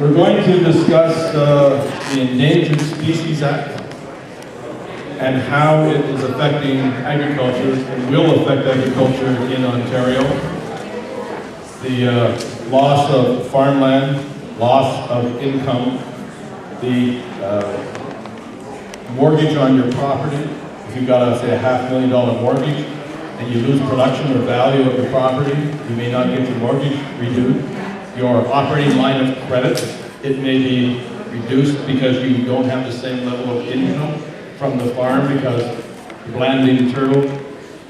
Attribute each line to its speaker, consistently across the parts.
Speaker 1: We're going to discuss the Endangered Species Act and how it is affecting agriculture and will affect agriculture in Ontario. The loss of farmland, loss of income, the mortgage on your property. If you've got, say, a $500,000 mortgage and you lose production or value of your property, you may not get your mortgage renewed. Your operating line of credit, it may be reduced because you don't have the same level of income from the farm because the landing turtle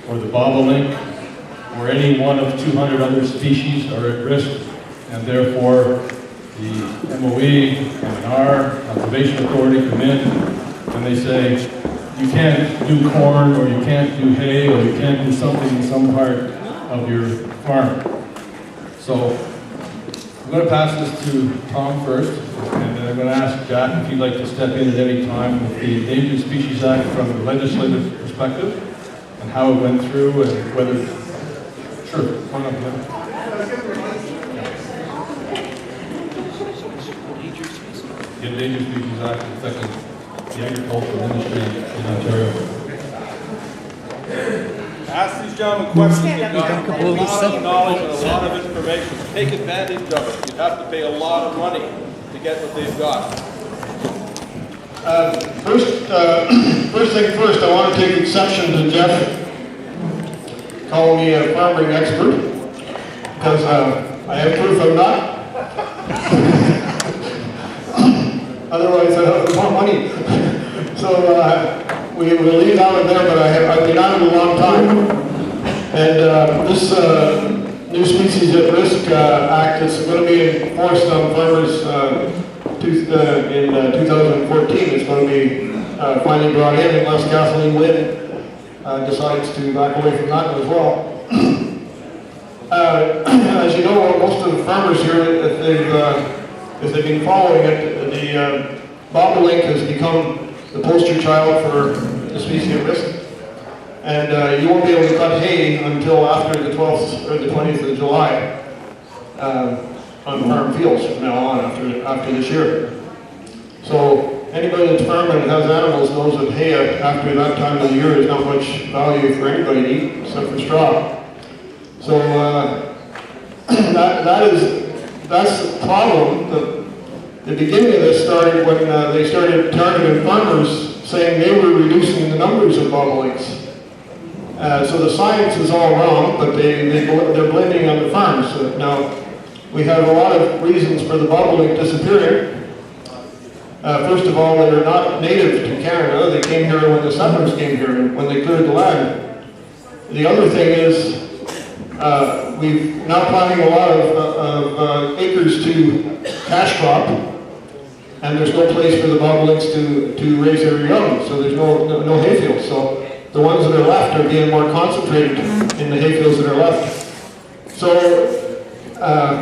Speaker 1: or the bobolink or any one of 200 other species are at risk, and therefore the MOE, M&R, Conservation Authority come in and they say, you can't do corn, or you can't do hay, or you can't do something in some part of your farm. So I'm going to pass this to Tom first, and then I'm going to ask Jack if he'd like to step in at any time with the Endangered Species Act from a legislative perspective, and how it went through, and whether... Sure, come on up, yeah. The Endangered Species Act affecting the agricultural industry in Ontario.
Speaker 2: Ask these gentlemen questions. You've got a lot of knowledge and a lot of information. Take advantage of it. You have to pay a lot of money to get what they've got.
Speaker 3: First thing first, I want to take exception to Jeff calling me a farming expert, because I have proof I'm not. Otherwise, I have more money. So we'll leave that one there, but I've been on it a long time. And this New Species at Risk Act is going to be enforced on farmers in 2014. It's going to be finally brought in unless Kathleen Wynne decides to back away from that as well. As you know, most of the farmers here, if they've been following it, the bobolink has become the poster child for the species at risk. And you won't be able to cut hay until after the 12th or the 20th of July on farm fields from now on, after this year. So anybody that's farming and has animals knows that hay after that time of the year is not much value for anybody to eat except for straw. So that's the problem. The beginning of this started when they started targeting farmers, saying they were reducing the numbers of bobolinks. So the science is all wrong, but they're blaming on the farms. Now, we have a lot of reasons for the bobolink disappearing. First of all, they're not native to Canada. They came here when the settlers came here, when they cleared the land. The other thing is, we're now planting a lot of acres to cash crop, and there's no place for the bobolinks to raise their young, so there's no hayfields. So the ones that are left are being more concentrated in the hayfields that are left. So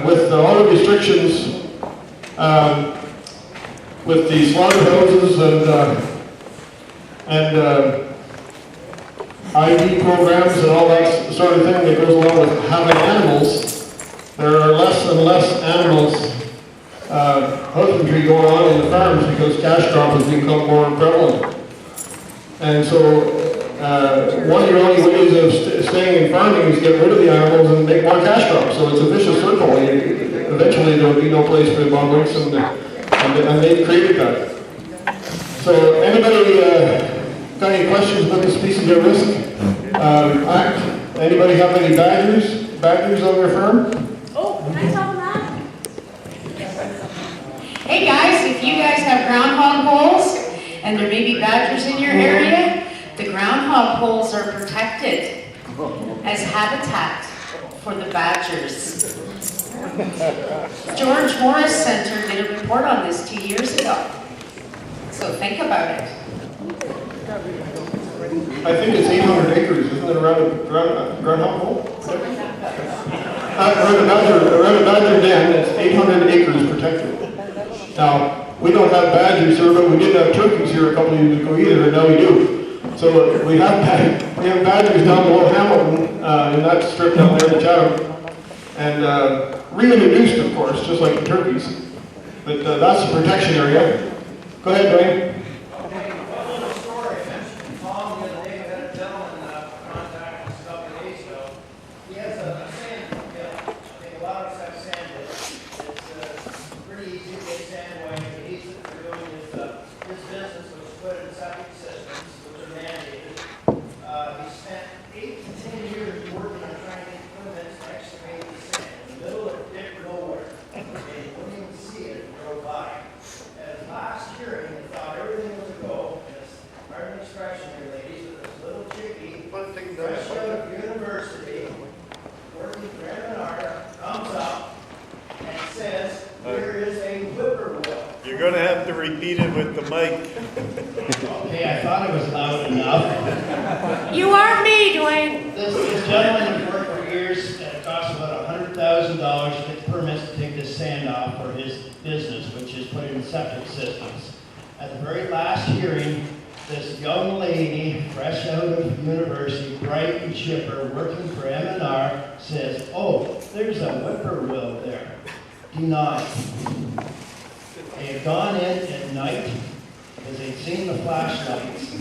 Speaker 3: with all the restrictions, with the slaughterhouses and ID programs and all that sort of thing that goes along with having animals, there are less and less animals husbandry going on in the farms because cash crop has become more prevalent. And so one of your only ways of staying in farming is get rid of the animals and make more cash crop. So it's a vicious circle. Eventually there will be no place for the bobolinks, and they've created that. So anybody got any questions about the Species at Risk Act? Anybody have any badgers on their farm?
Speaker 4: Oh, can I tell them that? Hey guys, if you guys have groundhog holes and there may be badgers in your area, the groundhog holes are protected as habitat for the badgers. George Morris Center did a report on this 2 years ago. So think about it.
Speaker 3: I think it's 800 acres, isn't it, around a groundhog hole? Around a badger den, it's 800 acres protected. Now, we don't have badgers here, but we didn't have turkeys here a couple of years ago either, and now we do. So we have badgers down below Hamilton, in that strip down there in the Chatham, and reintroduced, of course, just like the turkeys. But that's the protection area. Go ahead, Dwayne.
Speaker 5: You're going to have to repeat it with the mic.
Speaker 6: Okay, I thought it was loud enough.
Speaker 4: You are me, Dwayne.
Speaker 6: This gentleman has worked for years, and it costs about $100,000 to get permits to take this sand off for his business, which is put in septic systems. At the very last hearing, this young lady, fresh out of university, bright and chipper, working for M&R, says, "Oh, there's a whippoorwill there." Denied. They had gone in at night because they'd seen the flashlights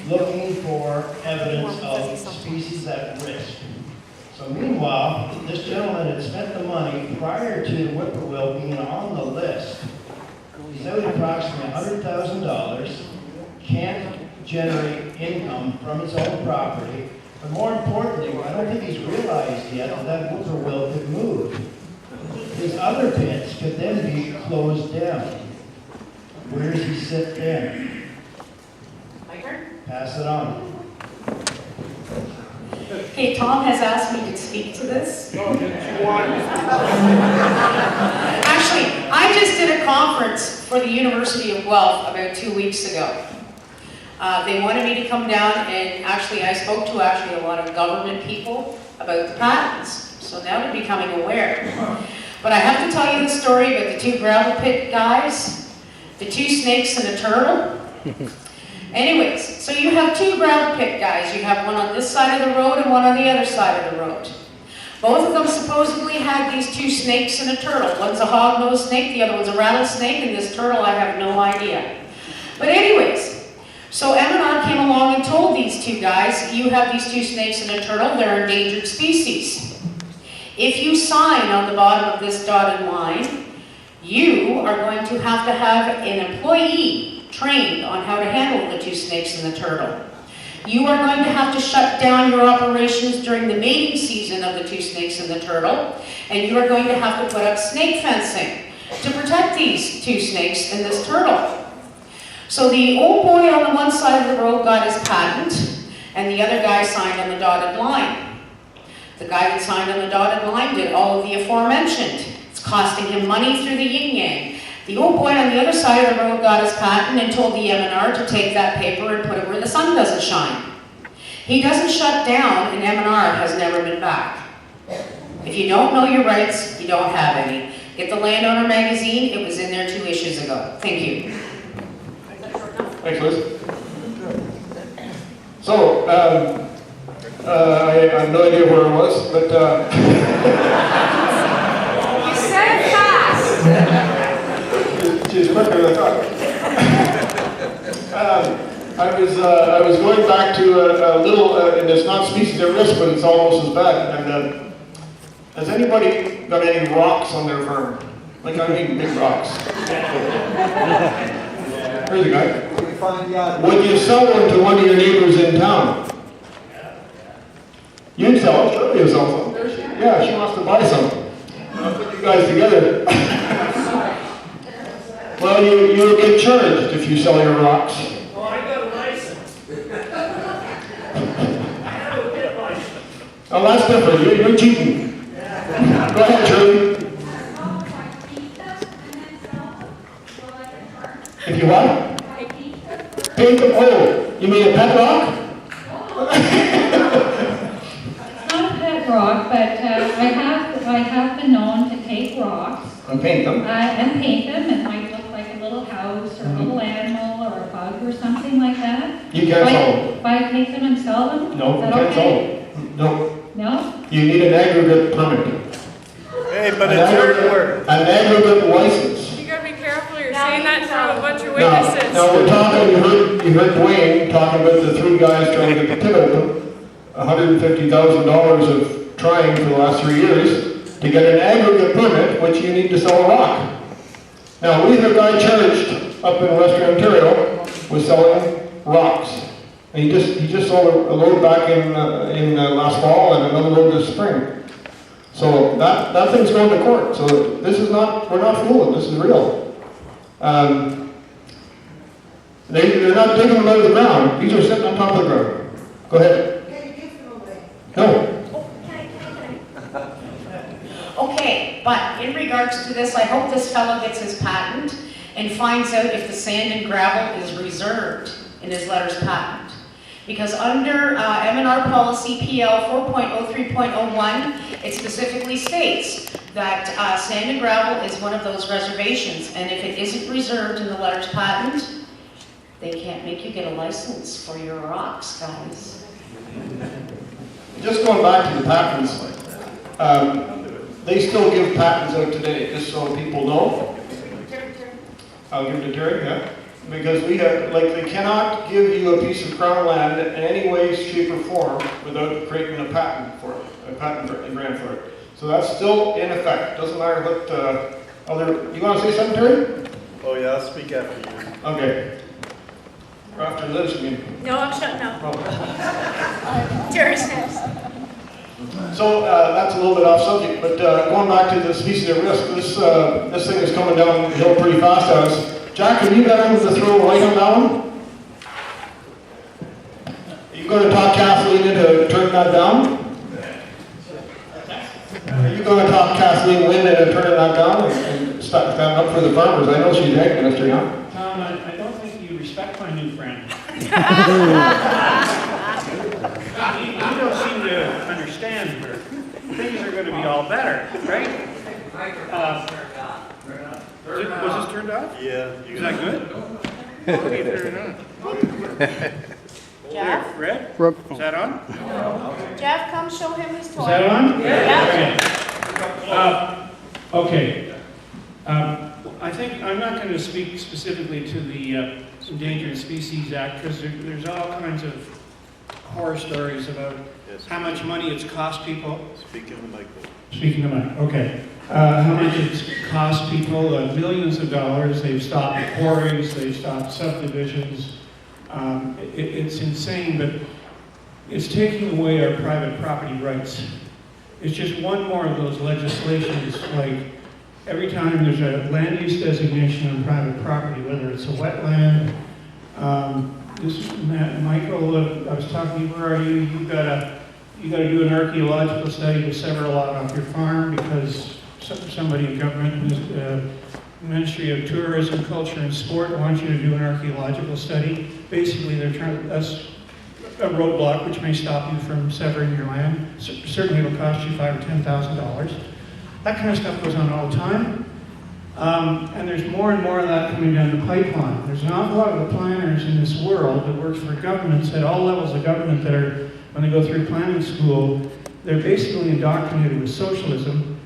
Speaker 6: looking for evidence of species at risk. So meanwhile, this gentleman had spent the money prior to the whippoorwill being on the list. He's out approximately $100,000, can't generate income from his own property, but more importantly, I don't think he's realized yet that that whippoorwill could move. His other pits could then be closed down. Where does he sit then?
Speaker 4: My turn?
Speaker 6: Pass it on.
Speaker 4: Okay, Tom has asked me to speak to this. Actually, I just did a conference for the University of Guelph about 2 weeks ago. They wanted me to come down, and actually I spoke to a lot of government people about the patents. So now they're becoming aware. But I have to tell you the story about the two gravel pit guys, the two snakes and a turtle. Anyways, so you have two gravel pit guys. You have one on this side of the road and one on the other side of the road. Both of them supposedly had these two snakes and a turtle. One's a hog-nosed snake, the other one's a rattlesnake, and this turtle, I have no idea. But anyways, so M&R came along and told these two guys, you have these two snakes and a turtle, they're endangered species. If you sign on the bottom of this dotted line, you are going to have an employee trained on how to handle the two snakes and the turtle. You are going to have to shut down your operations during the mating season of the two snakes and the turtle, and you are going to have to put up snake fencing to protect these two snakes and this turtle. So the old boy on the one side of the road got his patent, and the other guy signed on the dotted line. The guy that signed on the dotted line did all of the aforementioned. It's costing him money through the yin-yang. The old boy on the other side of the road got his patent and told the M&R to take that paper and put it where the sun doesn't shine. He doesn't shut down, and M&R has never been back. If you don't know your rights, you don't have any. Get the Landowner magazine, it was in there 2 issues ago. Thank you.
Speaker 3: Thanks, Liz. So, I have no idea where I was, but
Speaker 4: You said it fast.
Speaker 3: she's quicker than I thought. I was going back to a little, and it's not species at risk, but it's almost as bad. And has anybody got any rocks on their farm? Like, I mean, big rocks. Here's a guy. Would you sell one to one of your neighbors in town? You'd sell it, sure you'd sell some. Yeah, she wants to buy some. I'll put you guys together. Well, you'll get charged if you sell your rocks.
Speaker 7: Well, I got a license. I have a pit license.
Speaker 3: Oh, that's different. You're cheating. Go ahead, Shirley. If you what? Paint them. Oh, you mean a pet rock?
Speaker 8: Not a pet rock, but I have been known to take rocks
Speaker 3: And paint them.
Speaker 8: and paint them. It might look like a little house or a little animal or a bug or something like that.
Speaker 3: You can't sell them.
Speaker 8: If I take them and sell them,
Speaker 3: No,
Speaker 8: is
Speaker 3: you
Speaker 8: that
Speaker 3: can't sell
Speaker 8: okay?
Speaker 3: them. No.
Speaker 8: No?
Speaker 3: You need an aggregate permit.
Speaker 5: Hey, but it's your work.
Speaker 3: An aggregate license.
Speaker 4: You gotta be
Speaker 9: saying that through a bunch of
Speaker 3: Now,
Speaker 9: witnesses.
Speaker 3: we're talking, you heard Dwayne talking about the three guys trying to get the pit open, $150,000 of trying for the last 3 years to get an aggregate permit, which you need to sell a rock. Now, we had a guy charged up in Western Ontario with selling rocks. And he just sold a load back in last fall and another load this spring. So that thing's going to court. So this is not, we're not fooling, this is real. They're not digging them out of the ground. These are sitting on top of the ground. Go ahead.
Speaker 4: Can you give them away?
Speaker 3: No.
Speaker 4: Okay, but in regards to this, I hope this fellow gets his patent and finds out if the sand and gravel is reserved in his letter's patent. Because under M&R policy PL 4.03.01, it specifically states that sand and gravel is one of those reservations, and if it isn't reserved in the letter's patent, they can't make you get a license for your rocks, guys.
Speaker 3: Just going back to the patents, they still give patents out today, just so people know. I'll give it to Terry, yeah. Because we have, like, they cannot give you a piece of crown land in any way, shape, or form without creating a patent for it, a patent grant for it. So that's still in effect. Doesn't matter what other. You want to say something, Terry?
Speaker 5: Oh yeah, I'll speak after you.
Speaker 3: Okay. Or after Liz, I mean.
Speaker 9: No, I'm shutting up.
Speaker 3: Oh.
Speaker 9: Terry's next.
Speaker 3: So that's a little bit off subject, but going back to the species at risk, this thing is coming down the hill pretty fast on us. Jack, have you got able to throw a light on that one? Are you going to talk Kathleen into turning that down? Are you going to talk Kathleen Wynn into turning that down and stand up for the farmers? I know she's ag minister now.
Speaker 10: Tom, I don't think you respect my new friend. You don't seem to understand where things are going to be all better, right? Was this turned off?
Speaker 5: Yeah.
Speaker 10: Is that good? Okay, turn it on.
Speaker 9: Jeff?
Speaker 10: Red? Is that on?
Speaker 9: Jeff, come show him his toy.
Speaker 10: Is that on?
Speaker 9: Yeah.
Speaker 10: Okay. I think I'm not going to speak specifically to the Endangered Species Act because there's all kinds of horror stories about how much money it's cost people.
Speaker 5: Speaking of Michael.
Speaker 10: Speaking of money, okay. How much it's cost people, millions of dollars. They've stopped quarries, they've stopped subdivisions. It's insane, but it's taking away our private property rights. It's just one more of those legislations, like every time there's a land use designation on private property, whether it's a wetland. Michael, I was talking to you, where are you? You got to do an archaeological study to sever a lot off your farm because somebody in government, Ministry of Tourism, Culture and Sport wants you to do an archaeological study. Basically, they're trying, that's a roadblock which may stop you from severing your land. Certainly it'll cost you $5,000 or $10,000. That kind of stuff goes on all the time. And there's more and more of that coming down the pipeline. There's an awful lot of the planners in this world that works for governments at all levels of government that are, when they go through planning school, they're basically indoctrinated with socialism.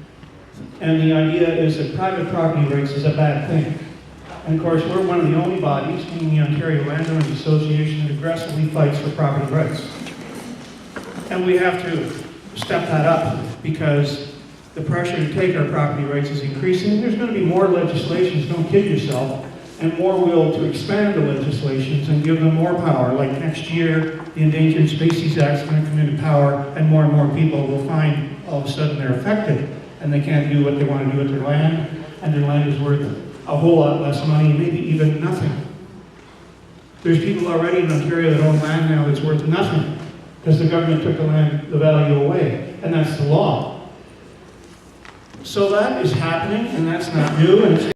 Speaker 10: And the idea is that private property rights is a bad thing. And of course, we're one of the only bodies, being the Ontario Landowners Association, that aggressively fights for property rights. And we have to step that up because the pressure to take our property rights is increasing. There's going to be more legislations, don't kid yourself, and more will to expand the legislations and give them more power. Like next year, the Endangered Species Act is going to come into power, and more people will find all of a sudden they're affected, and they can't do what they want to do with their land, and their land is worth a whole lot less money, maybe even nothing. There's people already in Ontario that own land now that's worth nothing, because the government took the value away, and that's the law. So that is happening, and that's not new, and it's